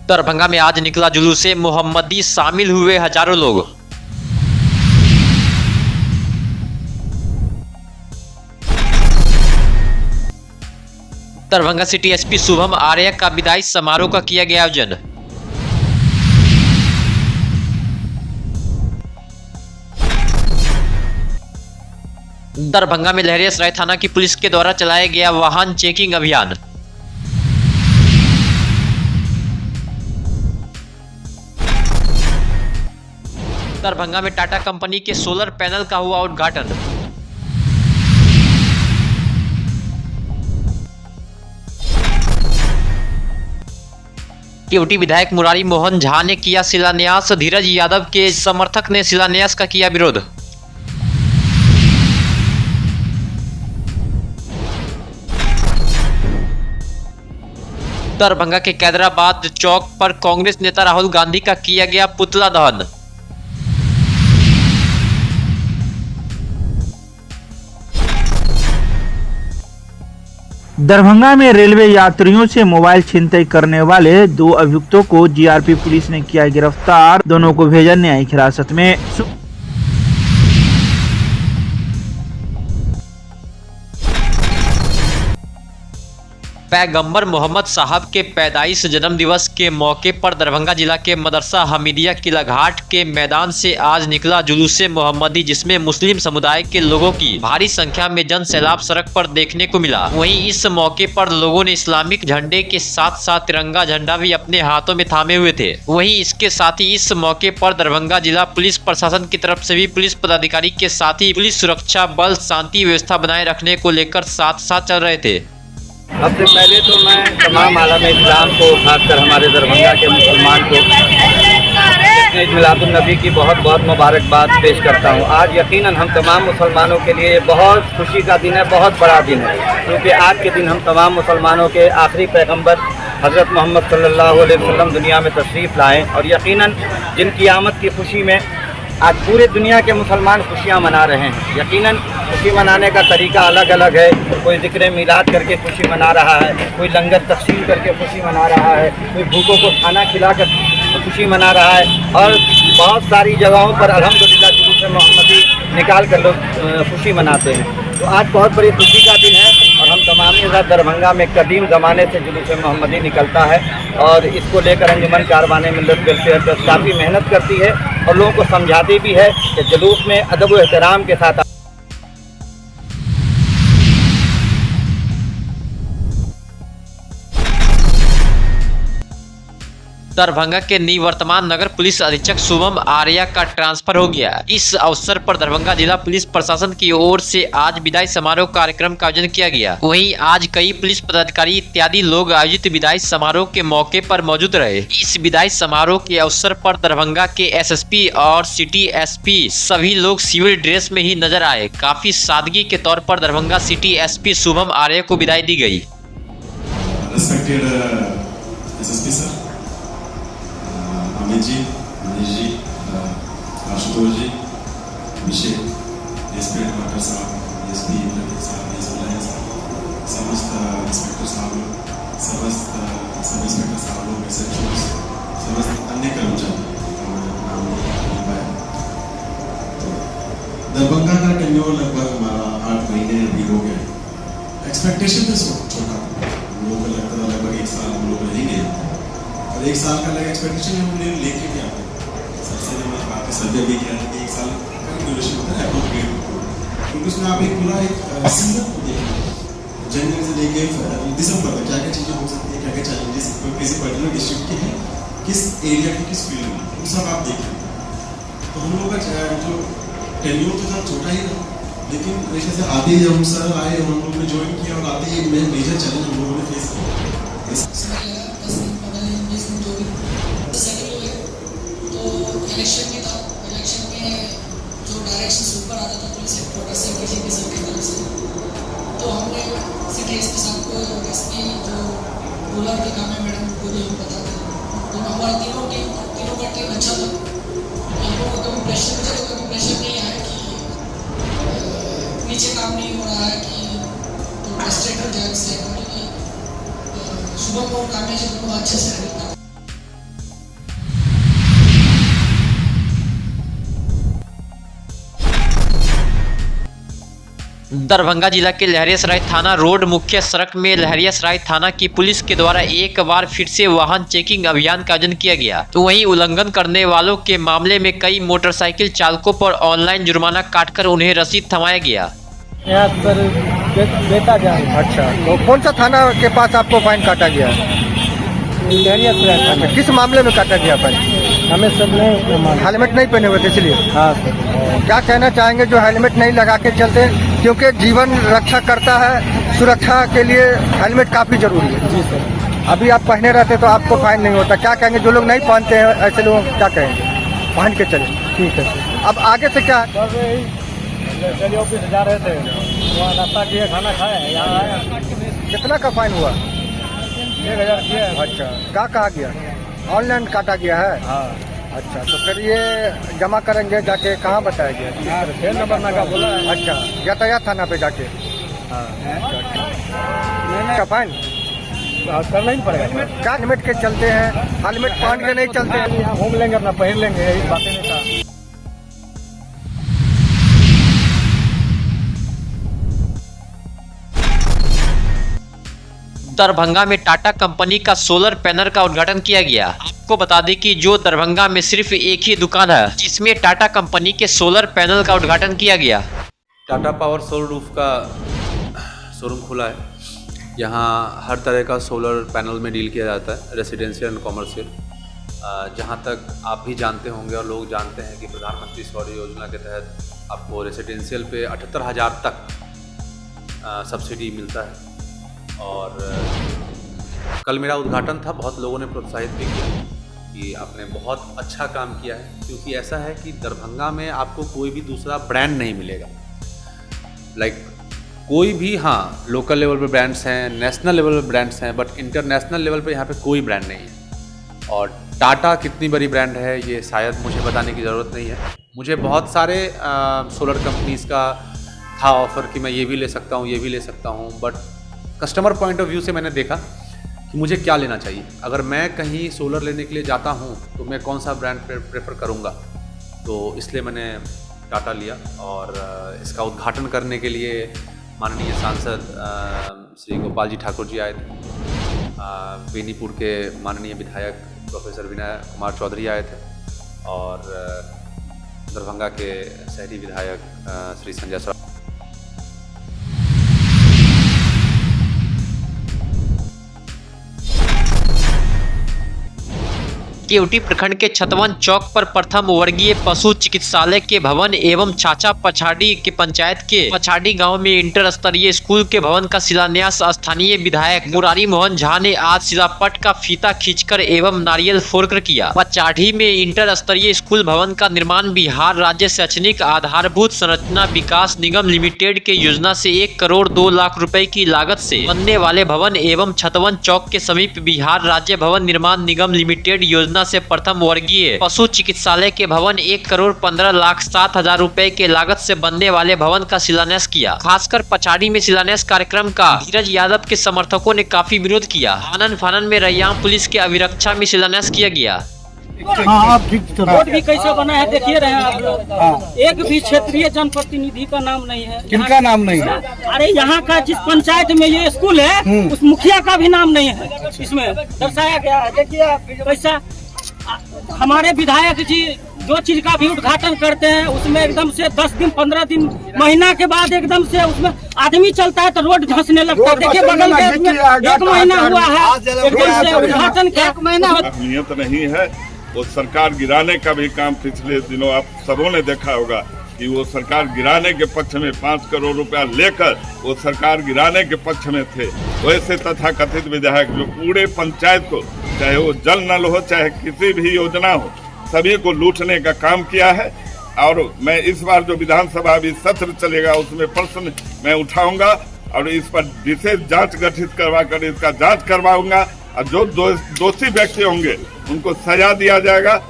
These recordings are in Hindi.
दरभंगा में आज निकला जुलूस मोहम्मदी, शामिल हुए हजारों लोग। दरभंगा सिटी एसपी शुभम आर्य का विदाई समारोह का किया गया आयोजन। दरभंगा में लहरियासराय थाना की पुलिस के द्वारा चलाया गया वाहन चेकिंग अभियान। दरभंगा में टाटा कंपनी के सोलर पैनल का हुआ उद्घाटन। केवटी विधायक मुरारी मोहन झा ने किया शिलान्यास, धीरज यादव के समर्थक ने शिलान्यास का किया विरोध। दरभंगा के कैदराबाद चौक पर कांग्रेस नेता राहुल गांधी का किया गया पुतला दहन। दरभंगा में रेलवे यात्रियों से मोबाइल छिनतई करने वाले 2 अभियुक्तों को जीआरपी पुलिस ने किया गिरफ्तार। दोनों को भेजा न्यायिक हिरासत में। पैगंबर मोहम्मद साहब के पैदाइश जन्म दिवस के मौके पर दरभंगा जिला के मदरसा हमीदिया किला घाट के मैदान से आज निकला जुलूस मोहम्मदी, जिसमें मुस्लिम समुदाय के लोगों की भारी संख्या में जन सैलाब सड़क पर देखने को मिला। वहीं इस मौके पर लोगों ने इस्लामिक झंडे के साथ साथ तिरंगा झंडा भी अपने हाथों में थामे हुए थे। वहीं इसके साथ ही इस मौके पर दरभंगा जिला पुलिस प्रशासन की तरफ से भी पुलिस पदाधिकारी के साथ ही पुलिस सुरक्षा बल शांति व्यवस्था बनाए रखने को लेकर साथ साथ चल रहे थे। सबसे पहले तो मैं तमाम आलम इस्लाम को, खासकर हमारे दरभंगा के मुसलमान को ईद मिलादुन्नबी की बहुत बहुत मुबारकबाद पेश करता हूँ। आज यकीनन हम तमाम मुसलमानों के लिए बहुत खुशी का दिन है, बहुत बड़ा दिन है, क्योंकि आज के दिन हम तमाम मुसलमानों के आखिरी पैगंबर हज़रत मोहम्मद सल्लल्लाहु अलैहि वसल्लम दुनिया में तशरीफ़ लाएँ। और यकीनन जिन क़यामत की खुशी में आज पूरे दुनिया के मुसलमान खुशियाँ मना रहे हैं। यकीनन खुशी मनाने का तरीका अलग अलग है। कोई ज़िक्र मिलाद करके खुशी मना रहा है, कोई लंगर तक़सीम करके खुशी मना रहा है, कोई भूखों को खाना खिलाकर खुशी मना रहा है, और बहुत सारी जगहों पर अल्हम्दुलिल्लाह जुलूस मोहम्मदी निकाल कर लोग खुशी मनाते हैं। तो आज बहुत बड़ी खुशी का दिन है और हम तमामी दरभंगा में कदीम ज़माने से जुलूस मोहम्मदी निकलता है और इसको लेकर अंजुमन कारवाने मिल्लत वेलफेयर ट्रस्ट काफ़ी मेहनत करती है और लोगों को समझाती भी है कि जुलूस में अदब व एहतराम के साथ। दरभंगा के निवर्तमान नगर पुलिस अधीक्षक शुभम आर्य का ट्रांसफर हो गया। इस अवसर पर दरभंगा जिला पुलिस प्रशासन की ओर से आज विदाई समारोह कार्यक्रम का आयोजन किया गया। वहीं आज कई पुलिस पदाधिकारी इत्यादि लोग आयोजित विदाई समारोह के मौके पर मौजूद रहे। इस विदाई समारोह के अवसर पर दरभंगा के एसएसपी और सिटी एसपी सभी लोग सिविल ड्रेस में ही नजर आए। काफी सादगी के तौर पर दरभंगा सिटी एसपी शुभम आर्य को विदाई दी गई। अमित जी, मनीष जी, आशुतोष जी, अभिषेक, एसपी हेडक्वार्टर साहब, एसपी प्रदीप साहब, एसपी साहब, समस्त इंस्पेक्टर साहब, समस्त सब इंस्पेक्टर साहब लोग, एसएचओ, समस्त अन्य कर्मचारी, दरभंगा का टेन्योर लगभग हमारा 8 महीने अभी हो गए। एक्सपेक्टेशन तो छोटा, हम लोगों को लगता था लगभग 1 साल हम लोग रहेंगे और 1 साल का लगा एक्सपेक्टेशन है। हमने लेके भी आते सबसे हमारी बात है, सर्वे भी किया कि 1 साल का ड्यूरेशन होता है अप्रोप्रिएट, क्योंकि उसमें आप एक पूरा एक सीजन को देखेंगे जनवरी से लेके दिसंबर तक क्या क्या चीज़ें हो सकती है, क्या क्या चैलेंजेस किसी पर्टिकुलर डिस्ट्रिक्ट के हैं, किस एरिया के किस फील्ड में, वो सब आप देखेंगे। तो हम लोगों का जो टेन्योर तो था छोटा ही था, लेकिन जैसे से आते ही जब हम सर आए हम लोग ने ज्वाइन किया और आते ही मेजर चैलेंज हम लोगों ने फेस किया। इलेक्शन में था, इलेक्शन में जो डायरेक्शन ऊपर आता था पुलिस हेडक्वार्टर से डीजीपी सर की तरफ से, तो हमने सिटी एसपी साहब को और एसपी जो रूरल के काम है मैडम को भी पता था। तो हमारा तीनों का टीम अच्छा था। हम लोगों को कभी प्रेशर मुझे तो कभी प्रेशर नहीं आया कि नीचे काम नहीं हो रहा है कि तो फ्रस्ट्रेट हो जाए इससे, क्योंकि शुभम और कामेश दोनों अच्छे से रहता। दरभंगा जिला के लहरियासराय थाना रोड मुख्य सड़क में लहरियासराय थाना की पुलिस के द्वारा एक बार फिर से वाहन चेकिंग अभियान का आयोजन किया गया। तो वहीं उल्लंघन करने वालों के मामले में कई मोटरसाइकिल चालकों पर ऑनलाइन जुर्माना काटकर उन्हें रसीद थमाया गया। अच्छा, तो कौन सा थाना के पास आपको फाइन काटा गया? अच्छा, किस मामले में काटा गया फाइन? हमें सब नहीं हेलमेट नहीं पहने हुए थे इसलिए। हाँ क्या कहना चाहेंगे जो हेलमेट नहीं लगा के चलते, क्योंकि जीवन रक्षा करता है, सुरक्षा के लिए हेलमेट काफी जरूरी है। जी सर। अभी आप पहने रहते तो आपको फाइन नहीं होता। क्या कहेंगे जो लोग नहीं पहनते हैं ऐसे लोगों को क्या कहेंगे? पहन के चले। ठीक है सर। अब आगे से क्या? चलिए ऑफिस जा रहे थे, वहाँ नाश्ता किए, खाना खाए, यहाँ आया। कितना का फाइन हुआ? 1000 किया। अच्छा, क्या कहा गया? ऑनलाइन काटा गया है? हाँ। अच्छा, तो फिर ये जमा करेंगे जाके, कहाँ बताया गया? 6 नंबर नाका बोला है। अच्छा, यातायात थाना पे जाके। हाँ। अच्छा, फाइन करना ही पड़ेगा। क्या हेलमेट के चलते हैं, हेलमेट पहन के नहीं चलते हैं? यहाँ घूम लेंगे, अपना पहन लेंगे, यही बातें नहीं था। दरभंगा में टाटा कंपनी का सोलर पैनल का उद्घाटन किया गया। आपको बता दें कि जो दरभंगा में सिर्फ एक ही दुकान है जिसमें टाटा कंपनी के सोलर पैनल का उद्घाटन किया गया। टाटा पावर सोलर रूफ का शोरूम खुला है। यहाँ हर तरह का सोलर पैनल में डील किया जाता है, रेसिडेंशियल एंड कॉमर्शियल। जहाँ तक आप भी जानते होंगे और लोग जानते हैं कि प्रधानमंत्री सौर योजना के तहत आपको रेसिडेंशियल पे 78,000 तक सब्सिडी मिलता है। और कल मेरा उद्घाटन था, बहुत लोगों ने प्रोत्साहित भी किया कि आपने बहुत अच्छा काम किया है, क्योंकि ऐसा है कि दरभंगा में आपको कोई भी दूसरा ब्रांड नहीं मिलेगा। कोई भी, हाँ लोकल लेवल पे ब्रांड्स हैं, नेशनल लेवल पे ब्रांड्स हैं, बट इंटरनेशनल लेवल पे यहाँ पे कोई ब्रांड नहीं है। और टाटा कितनी बड़ी ब्रांड है ये शायद मुझे बताने की ज़रूरत नहीं है। मुझे बहुत सारे सोलर कंपनीज़ का था ऑफ़र कि मैं ये भी ले सकता हूँ, ये भी ले सकता हूँ, but customer point of view से मैंने देखा कि मुझे क्या लेना चाहिए। अगर मैं कहीं सोलर लेने के लिए जाता हूँ तो मैं कौन सा ब्रांड प्रेफर करूँगा, तो इसलिए मैंने टाटा लिया। और इसका उद्घाटन करने के लिए माननीय सांसद श्री गोपाल जी ठाकुर जी आए थे, बेनीपुर के माननीय विधायक प्रोफेसर विनय कुमार चौधरी आए थे, और दरभंगा के शहरी विधायक श्री संजय सर। केवटी प्रखंड के छतवन चौक पर प्रथम वर्गीय पशु चिकित्सालय के भवन एवं छाछा पछाड़ी के पंचायत के पछाड़ी गांव में इंटर स्तरीय स्कूल के भवन का शिलान्यास स्थानीय विधायक मुरारी मोहन झा ने आज शिलापट का फीता खींचकर एवं नारियल फोड़कर किया। पछाड़ी में इंटर स्तरीय स्कूल भवन का निर्माण बिहार राज्य शैक्षणिक आधारभूत संरचना विकास निगम लिमिटेड के योजना से 1 करोड़ 2 लाख रुपए की लागत से बनने वाले भवन एवं छतवन चौक के समीप बिहार राज्य भवन निर्माण निगम लिमिटेड योजना से प्रथम वर्गीय पशु चिकित्सालय के भवन 1 करोड़ 15,07,000 रुपए के लागत से बनने वाले भवन का शिलान्यास किया। खासकर पछाड़ी में शिलान्यास कार्यक्रम का धीरज यादव के समर्थकों ने काफी विरोध किया। आनन फानन में रैयाम पुलिस के अभिरक्षा में शिलान्यास किया गया। रोड भी कैसे बना है देखिए रहे हैं आप लोग। एक भी क्षेत्रीय जनप्रतिनिधि का नाम नहीं है। किनका नाम नहीं है? अरे यहाँ का जिस पंचायत में ये स्कूल है उस मुखिया का भी नाम नहीं है इसमें दर्शाया गया है। देखिए कैसा हमारे विधायक जी जो चीज का भी उद्घाटन करते हैं उसमें एकदम से 10 दिन 15 दिन महीना के बाद एकदम से उसमें आदमी चलता है तो रोड धंसने लगता है। देखिए बगल में 1 महीना हुआ है एकदम से उद्घाटन का 1 महीना नियत नहीं है। वो सरकार गिराने का भी काम पिछले दिनों आप सबों ने देखा होगा कि वो सरकार गिराने के पक्ष में 5 करोड़ रुपया लेकर वो सरकार गिराने के पक्ष में थे। वैसे तथाकथित विधायक जो पूरे पंचायत को, चाहे वो जल नल हो चाहे किसी भी योजना हो, सभी को लूटने का काम किया है। और मैं इस बार जो विधानसभा अभी सत्र चलेगा उसमें प्रश्न मैं उठाऊंगा और इस पर विशेष जांच गठित करवा कर इसका जांच करवाऊंगा, और जो दोषी व्यक्ति होंगे उनको सजा दिया जाएगा।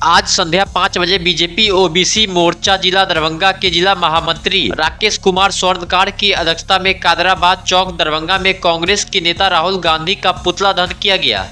आज संध्या 5 बजे बीजेपी ओबीसी मोर्चा जिला दरभंगा के जिला महामंत्री राकेश कुमार स्वर्णकार की अध्यक्षता में कादराबाद चौक दरभंगा में कांग्रेस के नेता राहुल गांधी का पुतला दहन किया गया।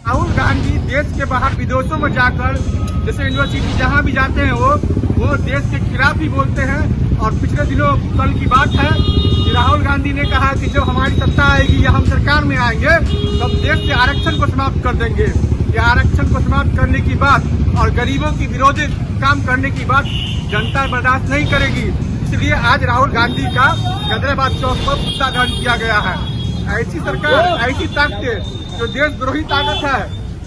राहुल गांधी देश के बाहर विदेशों में जाकर जैसे यूनिवर्सिटी जहाँ भी जाते हैं वो देश के खिलाफ ही बोलते हैं। और पिछले दिनों कल की बात है कि राहुल गांधी ने कहा कि जब हमारी सत्ता आएगी या हम सरकार में आएंगे तब देश से आरक्षण को समाप्त कर देंगे। ये आरक्षण को समाप्त करने की बात और गरीबों की विरोधी काम करने की बात जनता बर्दाश्त नहीं करेगी। इसलिए आज राहुल गांधी का हैदराबाद चौक पर पुतलादहन किया गया है। ऐसी सरकार, ऐसी ताकतें जो देशद्रोही ताकत है,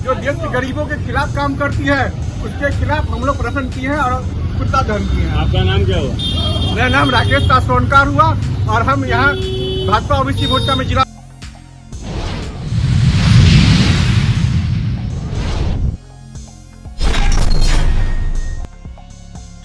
जो देश के गरीबों के खिलाफ काम करती है, उसके खिलाफ हम लोग प्रदर्शन किए हैं और पुतलादहन किए हैं। आपका नाम क्या हुआ? मेरा नाम राकेश दास सोनकार हुआ और हम यहाँ भाजपा ओबीसी मोर्चा में जिला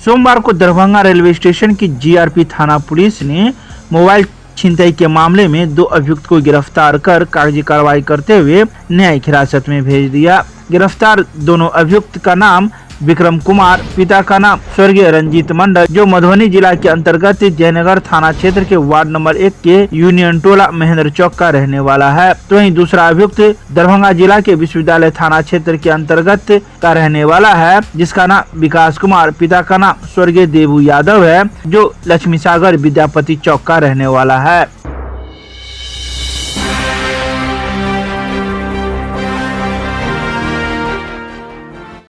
सोमवार को दरभंगा रेलवे स्टेशन की जीआरपी थाना पुलिस ने मोबाइल छिनतई के मामले में 2 अभियुक्त को गिरफ्तार कर कागजी कार्रवाई करते हुए न्यायिक हिरासत में भेज दिया। गिरफ्तार दोनों अभियुक्त का नाम विक्रम कुमार, पिता का नाम स्वर्गीय रंजीत मंडल, जो मधुबनी जिला के अंतर्गत जयनगर थाना क्षेत्र के वार्ड नंबर 1 के यूनियन टोला महेंद्र चौक का रहने वाला है। तो वहीं दूसरा अभियुक्त दरभंगा जिला के विश्वविद्यालय थाना क्षेत्र के अंतर्गत का रहने वाला है, जिसका नाम विकास कुमार, पिता का नाम स्वर्गीय देबू यादव है, जो लक्ष्मी सागर विद्यापति चौक का रहने वाला है।